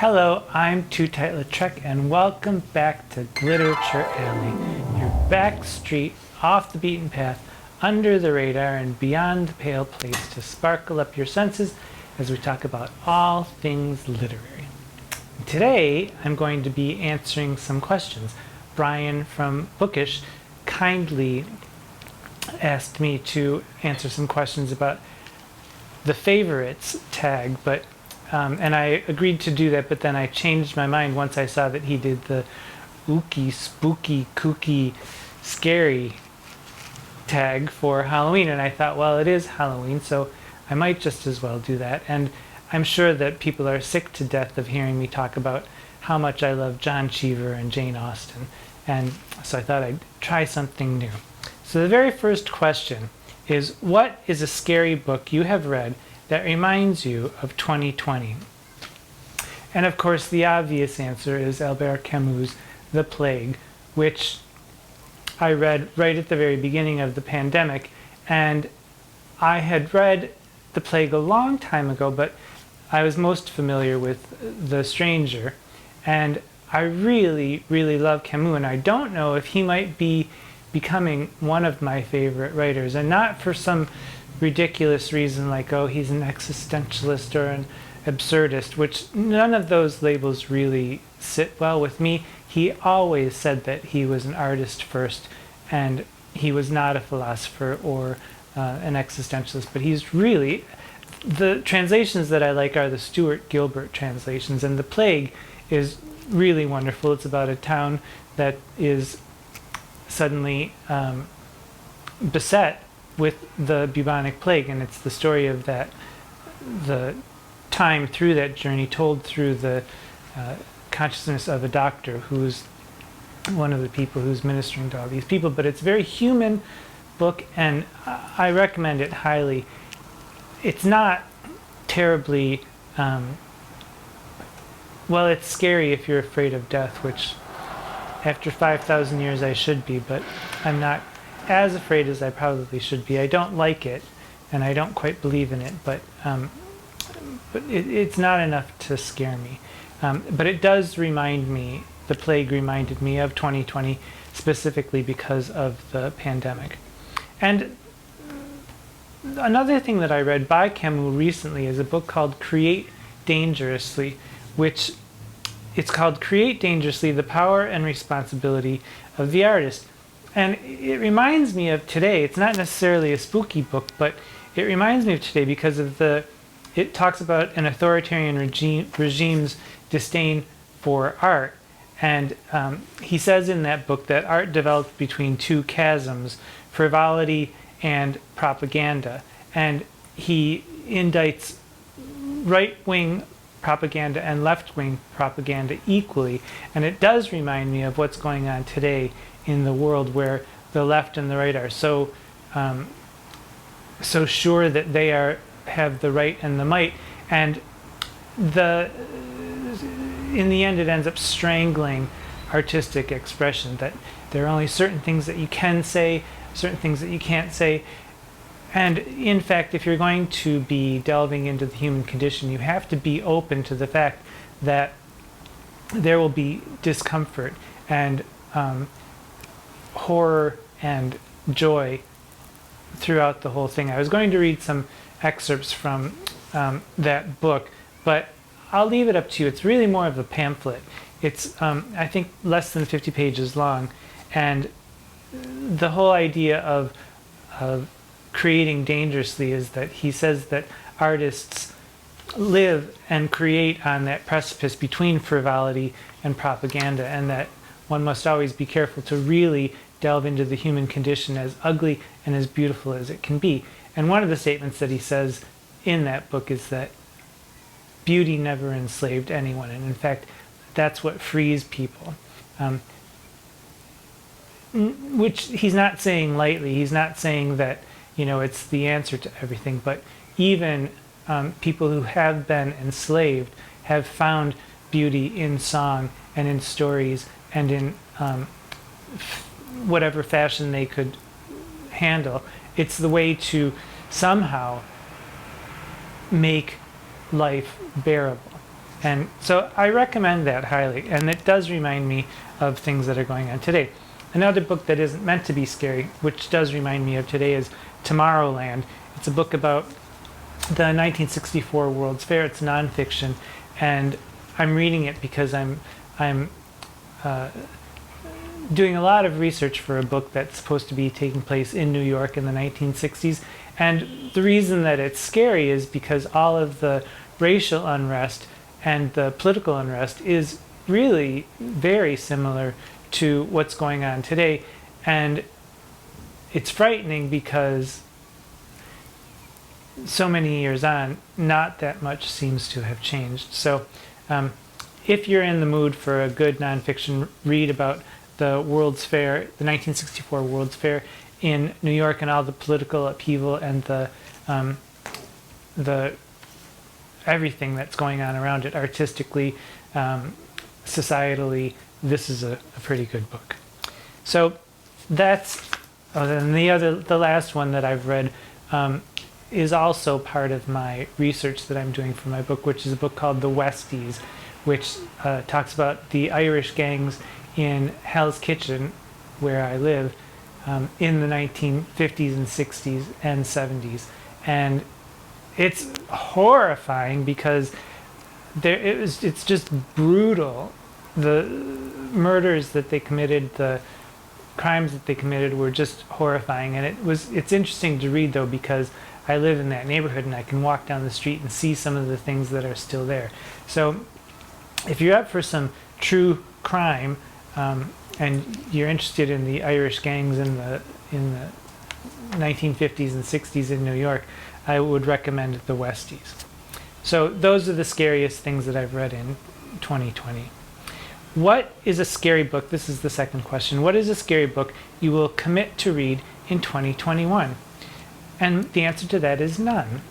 Hello, I'm Tootight Lautrec, and welcome back to Glitterature Alley, your back street, off the beaten path, under the radar, and beyond the pale place to sparkle up your senses as we talk about all things literary. Today, I'm going to be answering some questions. Brian from Bookish kindly asked me to answer some questions about the favorites tag, and I agreed to do that, but then I changed my mind once I saw that he did the ooky, spooky, kooky, scary tag for Halloween, and I thought, well, it is Halloween, so I might just as well do that. And I'm sure that people are sick to death of hearing me talk about how much I love John Cheever and Jane Austen, and so I thought I'd try something new. So the very first question is, what is a scary book you have read that reminds you of 2020? And of course, the obvious answer is Albert Camus' The Plague, which I read right at the very beginning of the pandemic. And I had read The Plague a long time ago, but I was most familiar with The Stranger. And I really, really love Camus, and I don't know if he might be becoming one of my favorite writers, and not for some ridiculous reason like, oh, he's an existentialist or an absurdist, which none of those labels really sit well with me. He always said that he was an artist first, and he was not a philosopher or an existentialist, but he's really, the translations that I like are the Stuart Gilbert translations, and The Plague is really wonderful. It's about a town that is suddenly beset with the bubonic plague, and it's the story of that, the time through that journey told through the consciousness of a doctor who's one of the people who's ministering to all these people. But it's a very human book, and I recommend it highly. It's not terribly well, it's scary if you're afraid of death, which after 5,000 years I should be, but I'm not as afraid as I probably should be. I don't like it, and I don't quite believe in it, but it's not enough to scare me. But it does remind me, The Plague reminded me of 2020, specifically because of the pandemic. And another thing that I read by Camus recently is a book called Create Dangerously, which it's called Create Dangerously, The Power and Responsibility of the Artist. And it reminds me of today. It's not necessarily a spooky book, but it reminds me of today because of it talks about an authoritarian regime's disdain for art. And he says in that book that art developed between two chasms, frivolity and propaganda. And he indicts right-wing propaganda and left-wing propaganda equally. And it does remind me of what's going on today in the world, where the left and the right are so sure that they have the right and the might, and in the end it ends up strangling artistic expression, that there are only certain things that you can say, certain things that you can't say. And in fact, if you're going to be delving into the human condition, you have to be open to the fact that there will be discomfort and horror and joy throughout the whole thing. I was going to read some excerpts from that book, but I'll leave it up to you. It's really more of a pamphlet. It's, I think, less than 50 pages long, and the whole idea of creating dangerously is that he says that artists live and create on that precipice between frivolity and propaganda, and that one must always be careful to really delve into the human condition, as ugly and as beautiful as it can be. And one of the statements that he says in that book is that beauty never enslaved anyone, and in fact, that's what frees people. Which he's not saying lightly. He's not saying that, it's the answer to everything, but even people who have been enslaved have found beauty in song and in stories and in whatever fashion they could handle. It's the way to somehow make life bearable. And so I recommend that highly, and it does remind me of things that are going on today. Another book that isn't meant to be scary, which does remind me of today, is Tomorrowland. It's a book about the 1964 World's Fair. It's nonfiction, and I'm reading it because I'm doing a lot of research for a book that's supposed to be taking place in New York in the 1960s. And the reason that it's scary is because all of the racial unrest and the political unrest is really very similar to what's going on today. And it's frightening because so many years on, not that much seems to have changed. So if you're in the mood for a good nonfiction read about the World's Fair, the 1964 World's Fair in New York, and all the political upheaval and the everything that's going on around it, artistically, societally, this is a pretty good book. So that's, then the last one that I've read is also part of my research that I'm doing for my book, which is a book called The Westies, which talks about the Irish gangs in Hell's Kitchen, where I live, in the 1950s and 60s and 70s. And it's horrifying because it's just brutal. The murders that they committed, the crimes that they committed were just horrifying. And it's interesting to read, though, because I live in that neighborhood and I can walk down the street and see some of the things that are still there. So if you're up for some true crime, and you're interested in the Irish gangs in the 1950s and 60s in New York, I would recommend The Westies. So those are the scariest things that I've read in 2020. What is a scary book? This is the second question. What is a scary book you will commit to read in 2021? And the answer to that is none.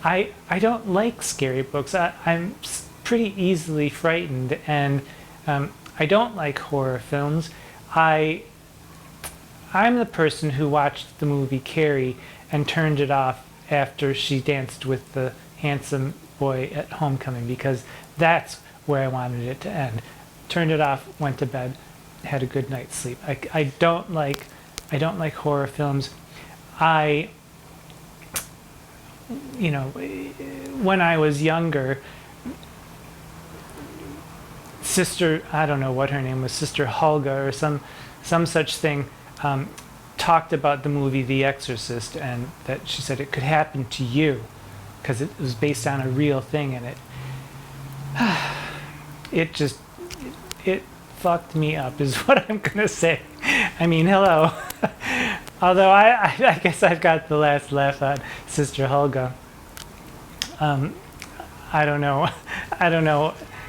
I don't like scary books. I'm pretty easily frightened, and I don't like horror films. I'm the person who watched the movie Carrie and turned it off after she danced with the handsome boy at homecoming, because that's where I wanted it to end. Turned it off, went to bed, had a good night's sleep. I don't like horror films. When I was younger, Sister, I don't know what her name was, Sister Hulga or some such thing, talked about the movie The Exorcist, and that she said it could happen to you because it was based on a real thing, and it fucked me up is what I'm gonna say. I mean, hello. Although I guess I've got the last laugh on Sister Hulga. I don't know.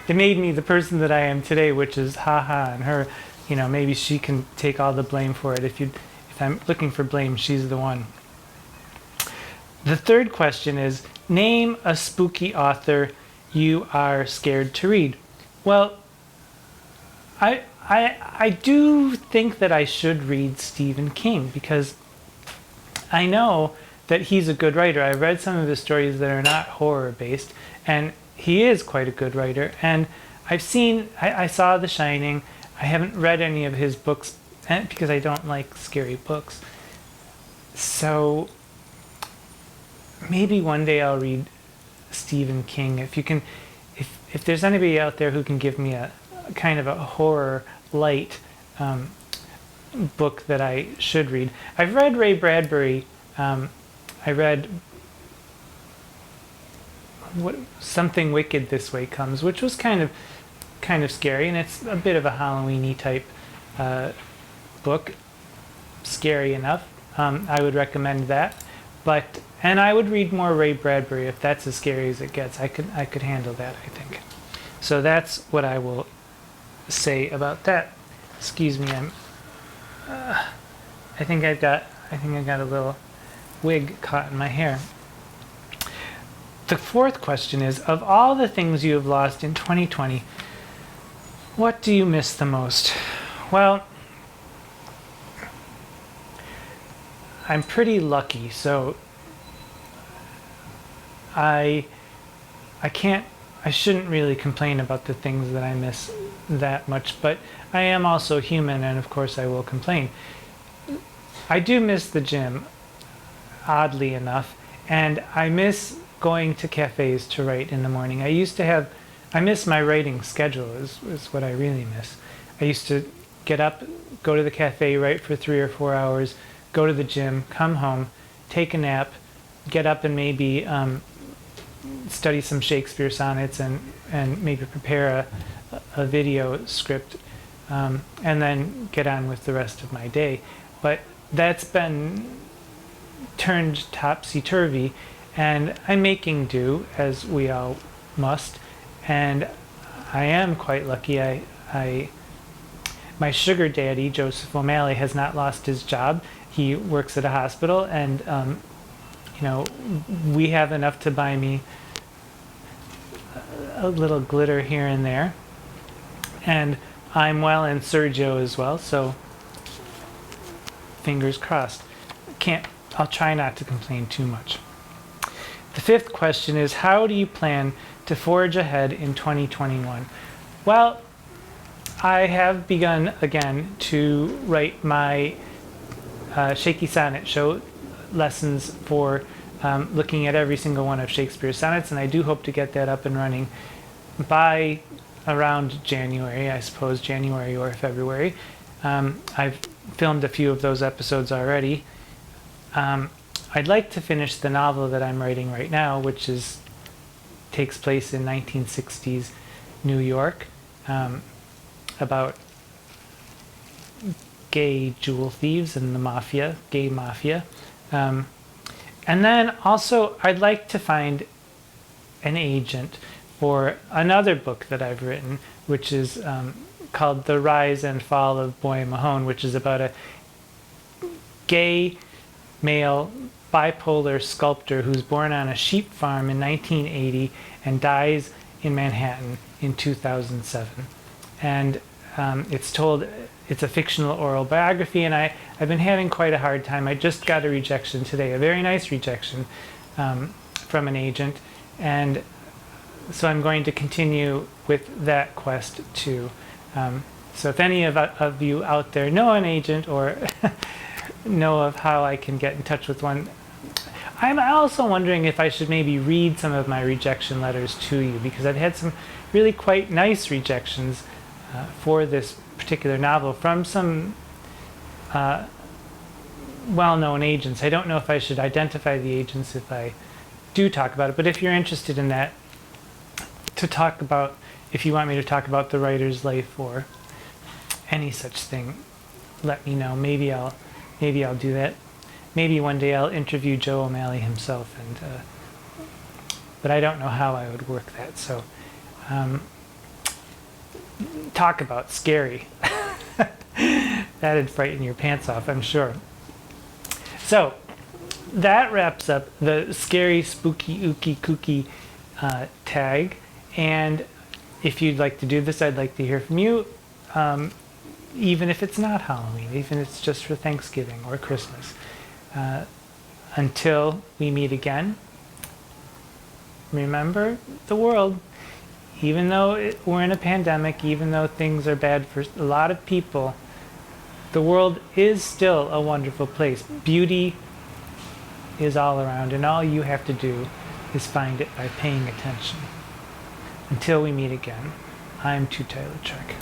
It made me the person that I am today, which is haha, and her, maybe she can take all the blame for it. If I'm looking for blame, she's the one. The third question is, name a spooky author you are scared to read. Well, I do think that I should read Stephen King, because I know that he's a good writer. I've read some of his stories that are not horror based, and he is quite a good writer. And I saw The Shining. I haven't read any of his books because I don't like scary books. So maybe one day I'll read Stephen King. If there's anybody out there who can give me a kind of a horror light book that I should read. I've read Ray Bradbury. I read Something Wicked This Way Comes, which was kind of scary, and it's a bit of a Halloween-y type book. Scary enough. I would recommend that. And I would read more Ray Bradbury if that's as scary as it gets. I could handle that, I think. So that's what I will say about that. Excuse me, I think I got a little wig caught in my hair. The fourth question is, of all the things you have lost in 2020, what do you miss the most? Well, I'm pretty lucky, so I can't I shouldn't really complain about the things that I miss that much, but I am also human, and of course I will complain. I do miss the gym, oddly enough, and I miss going to cafes to write in the morning. I miss my writing schedule is what I really miss. I used to get up, go to the cafe, write for 3 or 4 hours, go to the gym, come home, take a nap, get up and maybe study some Shakespeare sonnets and maybe prepare a video script, and then get on with the rest of my day. But that's been turned topsy-turvy, and I'm making do, as we all must, and I am quite lucky. My sugar daddy, Joseph O'Malley, has not lost his job. He works at a hospital, and we have enough to buy me a little glitter here and there. And I'm well, and Sergio as well, so fingers crossed. I'll try not to complain too much. The fifth question is, how do you plan to forge ahead in 2021? Well, I have begun again to write my Shaky Sonnet show lessons for looking at every single one of Shakespeare's sonnets, and I do hope to get that up and running by around January, I suppose, January or February. I've filmed a few of those episodes already. I'd like to finish the novel that I'm writing right now, which takes place in 1960s New York, about gay jewel thieves and the mafia, gay mafia. And then also I'd like to find an agent for another book that I've written, which is called The Rise and Fall of Boy Mahone, which is about a gay male bipolar sculptor who's born on a sheep farm in 1980 and dies in Manhattan in 2007. And it's a fictional oral biography, and I've been having quite a hard time. I just got a rejection today, a very nice rejection from an agent, and so I'm going to continue with that quest too. So if any of you out there know an agent or know of how I can get in touch with one, I'm also wondering if I should maybe read some of my rejection letters to you, because I've had some really quite nice rejections for this particular novel from some well-known agents. I don't know if I should identify the agents if I do talk about it, but if you're interested in that, if you want me to talk about the writer's life or any such thing, let me know. Maybe I'll do that. Maybe one day I'll interview Joe O'Malley himself, but I don't know how I would work that. So, talk about scary. That'd frighten your pants off, I'm sure. So, that wraps up the scary, spooky, ooky, kooky tag. And if you'd like to do this, I'd like to hear from you, even if it's not Halloween, even if it's just for Thanksgiving or Christmas. Until we meet again, remember the world. Even though we're in a pandemic, even though things are bad for a lot of people, the world is still a wonderful place. Beauty is all around, and all you have to do is find it by paying attention. Until we meet again, I'm Tootight Lautrec.